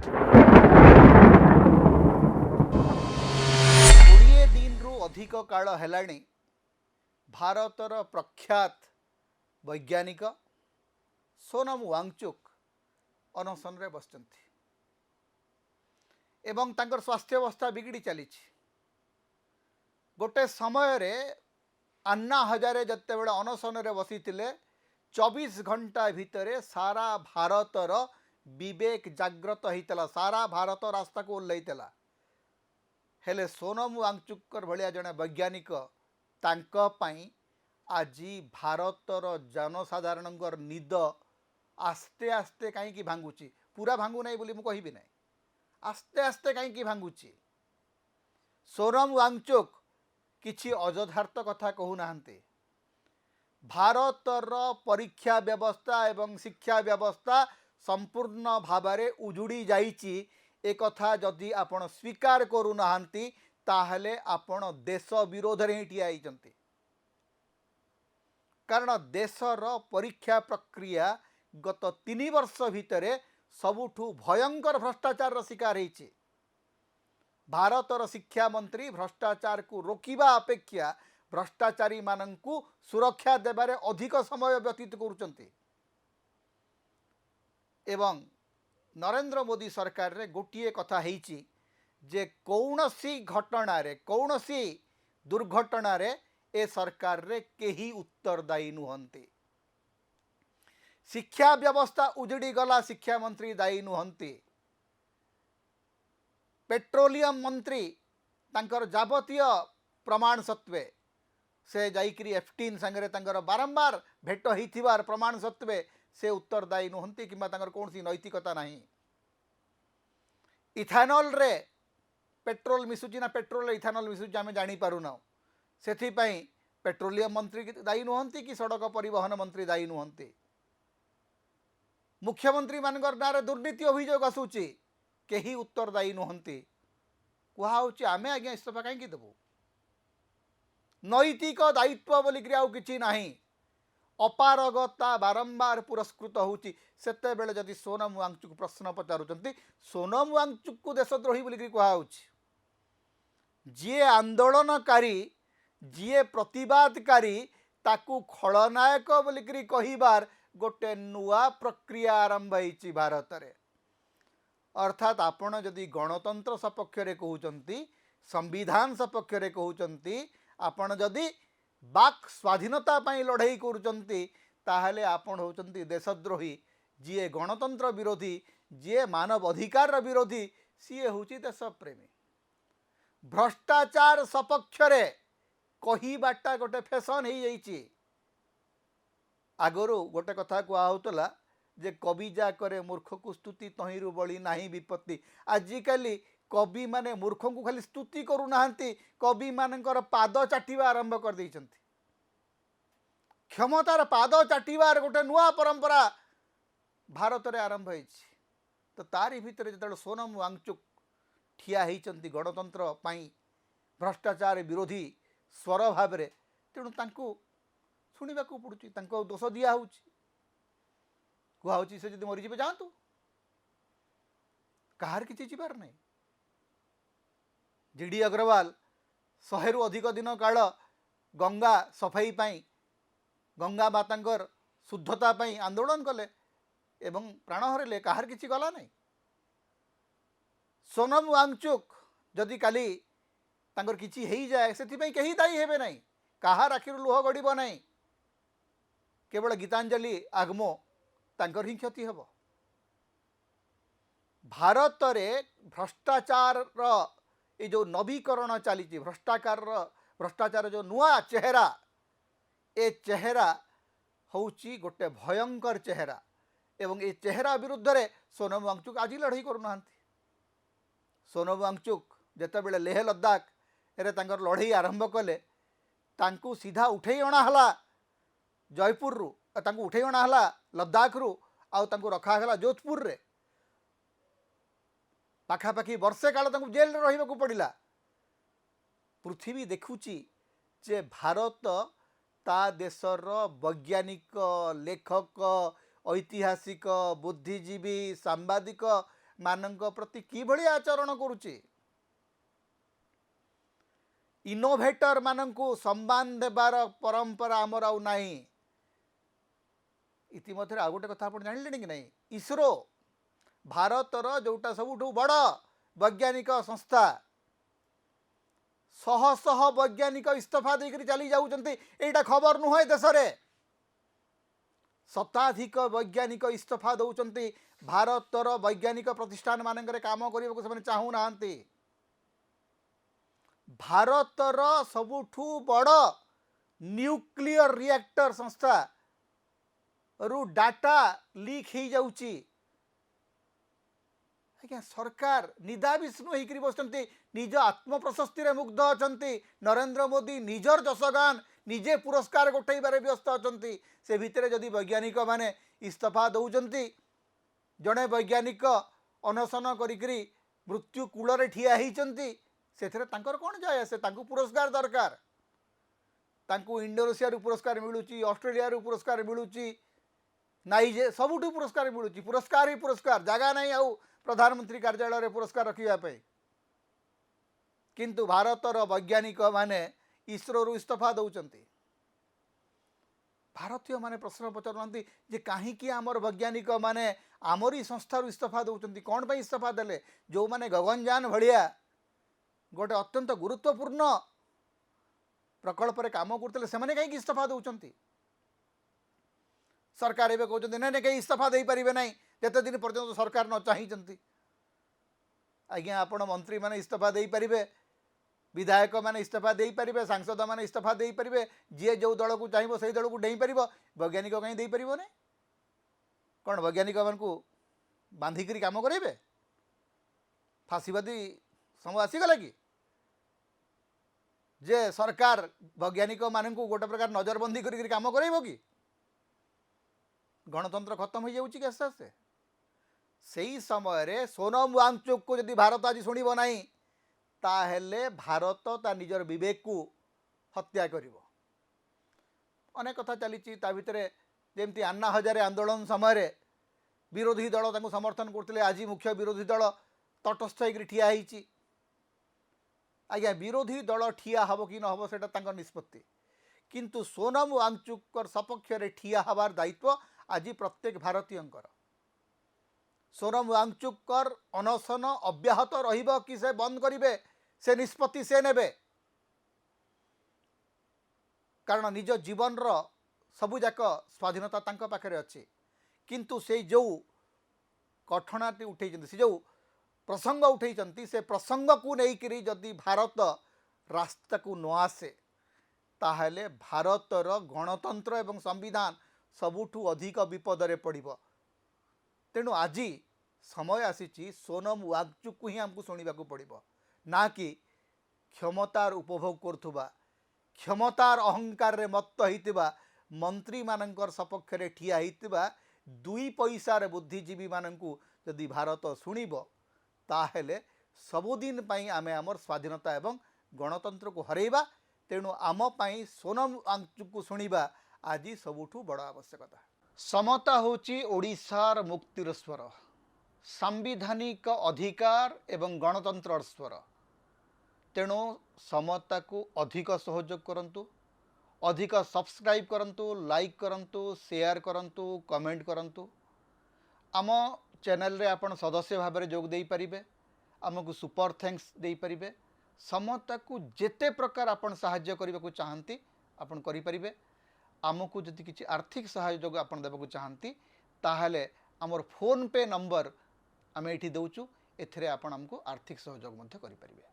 कोड़े दिन रु अधिक काल हेलाणी भारतर प्रख्यात वैज्ञानिक सोनम वांगचुक अनशन रे बसचंती एवं तांकर स्वास्थ्य अवस्था बिगड़ी चली गोटे समय रे अन्ना हजारे जते बेले अनशन रे बसी 24 घंटा भितर सारा भारतर विवेक जाग्रत होता सारा भारत रास्ता को ओह्लैला हेले सोनम वांगचुक भलिया जड़े वैज्ञानिक तांको पई आज भारतर जनसाधारण निद आस्ते आस्ते कहीं भांगुची पूरा भांगु नहीं बोली मुझे कहबी ना आस्ते आस्ते कहीं भांगुची सोनम वांगचुक किछि अजथार्थ कथा कहूना भारतर परीक्षा व्यवस्था एवं शिक्षा व्यवस्था संपूर्ण भाव उजुड़ी जाइछि एक कथा जदि आपण स्वीकार करूना ताहले आपण देश विरोध रे ठिया होइचंती कारण देशर परीक्षा प्रक्रिया गत 3 वर्ष भितर सबुठु भयंकर भ्रष्टाचार शिकार होइछि भारतर शिक्षा मंत्री भ्रष्टाचार को रोकिबा अपेक्षा भ्रष्टाचारी मानंकु सुरक्षा देबारे अधिक समय व्यतीत करुचंती एवं नरेंद्र मोदी सरकार रे गोटिए कथा हेइछि जे कौनसी घटना रे कौनसी दुर्घटना रे ए सरकार रे केही उत्तरदायी नुहंती शिक्षा व्यवस्था उजड़ी गला शिक्षा मंत्री दायी नुहंती पेट्रोलियम मंत्री तांकर जावतीय प्रमाण सत्वे से जाइकरी F-18 संगे तांकर बारंबार भेट होइथिबार प्रमाण सत्वे से उत्तरदायी नुहंती किंबा तांकर कोनसी नैतिकता नहीं इथानॉल रे पेट्रोल मिसुची ना पेट्रोल रे इथानॉल मिसुची आमे जानी पारुना सेथि पई पेट्रोलियम मंत्री दायी नुहंती कि सड़क परिवहन मंत्री दायी नुहंती मुख्यमंत्री मानकर नारे दुर्नीति अभियोग आसूची केही उत्तरदायी नुहंती कहुच्छे आमे आज्ञा इस्तीफा कहीं देबू नैतिक दायित्व बोलिक आउ किछि नाही अपारगता बारंबार पुरस्कृत होउची सेते बेले जदि सोनम वांगचुक प्रश्न पचारुचंती सोनम वांगचुक को देशद्रोही बोलिक कहुच्छे जी आंदोलनकारी जी प्रतिवादकारी ताकू खलनायक बोलिक कहिबार गोटे नुआ प्रक्रिया आरंभ होइची भारत रे अर्थात आपण जदि गणतंत्र सपक्ष रे कहउचंती संविधान सपक्ष रे कहउचंती आपण जदि बाक स्वाधीनता पई लड़ाई करूचंती ताहले आपण होचंती देशद्रोही जी गणतंत्र विरोधी जी मानव अधिकार विरोधी सी होची देशप्रेमी भ्रष्टाचार सपक्ष रे कहिबाटा गोटे फैशन हो जाइए आगरू गोटे कथा कहला जे कवि जा करे मूर्ख को स्तुति तहिरु बड़ी नाही विपत्ति आजिकाली कवि माने मूर्ख को खाली स्तुति करूना कवि मानकर पाद चाटिबा आरंभ कर देइचंती क्षमतार पाद चाटिबार गोटे नुआ परंपरा भारत रे आरंभ होइछि तो तारी भितर जतले सोनम वांगचुक ठिया होइचंती गणतंत्र पाई भ्रष्टाचार विरोधी स्वर भाव रे तेणु तांको शुणा पड़ुची दोष दिया कहुच्छी से जब मरीजे जातु कहार किसी जीवार नहीं जीडी अग्रवाल 100 रु अधिक दिन काल गंगा सफाई पाई गंगा मातांकर शुद्धता पाई आंदोलन कले एवं प्राण हरले कहार किसी गला नहीं सोनम वांगचुक जदि काली तांकर किछि हेई जाए से कहीं दायी हेबे नहीं कहार आखिर लुह गड़ब नहीं केवल गीतांजलि आगमो तांकर ही क्षति हेब भारत रे भ्रष्टाचार ये जो नवीकरण चली भ्रष्टाचार जो नुआ चेहरा ए चेहरा होउची गोटे भयंकर चेहरा एवं ये चेहरा विरुद्ध रे सोनम वांगचुक आज लड़ाई करूना सोनम वांगचुक जेते बेले लेह लद्दाख रे तांकर लड़ाई आरंभ कले तांकू सीधा उठे अणाला जयपुर रु तांकू उठे अणाला लद्दाख रु आउ तांकू रखागला जोधपुर रे पाखापाखि वर्षे काल तांकू जेल रे रहिबाकू पड़िला पृथ्वी देखुची जे भारत ता देशर वैज्ञानिक लेखक ऐतिहासिक बुद्धिजीवी सांबादिक मानक प्रति किभଳି आचरण करुचे इनोवेटर मानकु सम्मान देवार परंपरा आमर आउ नाही इतिमध्य आ गोटे कथा आप जानिले कि नहीं इसरो भारतर जोटा सबुठु बड़ वैज्ञानिक संस्था शह शह वैज्ञानिक इस्तीफा देकर चली जाउछन्ति एटा खबर नुहे देश रे शताधिक वैज्ञानिक इस्तीफा दौरान भारतर वैज्ञानिक प्रतिष्ठान मानक काम करने से चाहू ना भारतर सबुठु बड़ न्यूक्लियर रिएक्टर संस्था रु डाटा लीक हो जाउची आज्ञा सरकार निदा विष्णु होकर बसते निज आत्म प्रशस्ति रे मुग्ध अछंती नरेंद्र मोदी निजर जसगान निजे पुरस्कार गोटेबार व्यस्त अछंती से भितर जदि वैज्ञानिक माने इस्तीफा दौरान जड़े वैज्ञानिक अनशन करी मृत्यु कूल ठिया होती से कौन जाए आसे पुरस्कार दरकार इंडोनेशिया पुरस्कार मिलूँ ऑस्ट्रेलिया पुरस्कार मिलूँ नाइजे सबुठ पुरस्कार मिलूँ पुरस्कार ही पुरस्कार जगह नहीं आउ प्रधानमंत्री कार्यालय पुरस्कार रखापी किंतु भारतर वैज्ञानिक माने इसरो इस्तीफा दौरान भारतीय माने प्रश्न पचारुनांती जे कहीं आमर वैज्ञानिक माने आमरी संस्था इस्तीफा दौरान कौन पर इस्तीफा देले जो माने गगनयान भाया गोटे अत्यंत गुरुत्वपूर्ण प्रकल्प काम करते से कहीं इस्तीफा दौरान सरकार एवं कहते ना कहीं इस्तीफा दे पारे ना जिते दिन पर्यटन सरकार न चाहिए आज्ञा आपण मंत्री माने इस्तीफा दे पारे विधायक माने इस्तीफा दे पारे सांसद माने इस्तीफा दे पारे जी जो दल को चाहिए से दल को डेई पार वैज्ञानिक कहीं दे पार ना कौन वैज्ञानिक मानू बांधिक काम करेंगे फांसीवादी समय आसीगला कि जे सरकार वैज्ञानिक मानू गोटे प्रकार नजरबंदी कर काम करेब कि गणतंत्र खत्म हो जाऊँगी आस्ते आस्ते से ही समय सोनम वांगचुक को यदि भारत आज शुणव ना ताहेले भारत ता निजर विवेक को हत्या करिवो अनेक कथा चली भितर जमती अन्ना हजारे आंदोलन समय विरोधी दल तांको समर्थन करते आज मुख्य विरोधी दल तटस्थ होकर ठिया होइछि आज्ञा विरोधी दल ठिया हब कि न हब सेटा निष्पत्ति किंतु सोनम वांगचुक सपक्ष रे ठिया हबार दायित्व आज प्रत्येक भारतीय सोनम वांगचुक अनशन अब्याहत रहिबो कि से बंद करिवे से निष्पत्ति से नेबे कारण निज जीवन रो सबुजाक स्वाधीनता तांको पाखरे अछि किंतु से जो कठनाटी उठे से जो प्रसंग उठे से प्रसंग को लेकर जदि भारत रास्ता को न आसे ताहले भारतर गणतंत्र एवं संविधान सबुठु अधिक विपदरे पड़िबो तेणु आज समय आसी सोनम वांगचुक को ही आमको शुणा पड़ो ना कि क्षमतार उपभोग करुवा क्षमतार अहंकार रे मत्त होइतिबा मंत्री मानकर सपक्ष रे ठिया होइतिबा दुई पैसार बुद्धिजीवी मानकू यदि भारत शुणिब ताहेले सबुदिन पई आमे आमर स्वाधीनता एवं गणतंत्र को हरैबा तेणु आम पई सोनम वांगचुक को शुणिबा आज सबुठु बड़ आवश्यकता समता होची ओडिशार मुक्तिर स्वर सांविधानिक अधिकार एवं गणतंत्र स्वर तेणु समता को अधिक सहयोग करंतु अधिक सब्सक्राइब करंतु लाइक करंतु शेयर करंतु कमेंट करंतु आम चैनल रे आपण सदस्य भाव में जोग दे पारिबे आमको सुपर थैंक्स दे पारिबे समता को जेते प्रकार आपण सहाय्य करबा को चाहंती आपण करि परिबे आमको जदि किसी आर्थिक सहयोग आपण देबा को चाहंती ताहले हमर फोन पे नंबर आमे एठी दउचु एथरे आपण हमको आर्थिक सहयोग मध्य करि परिबे।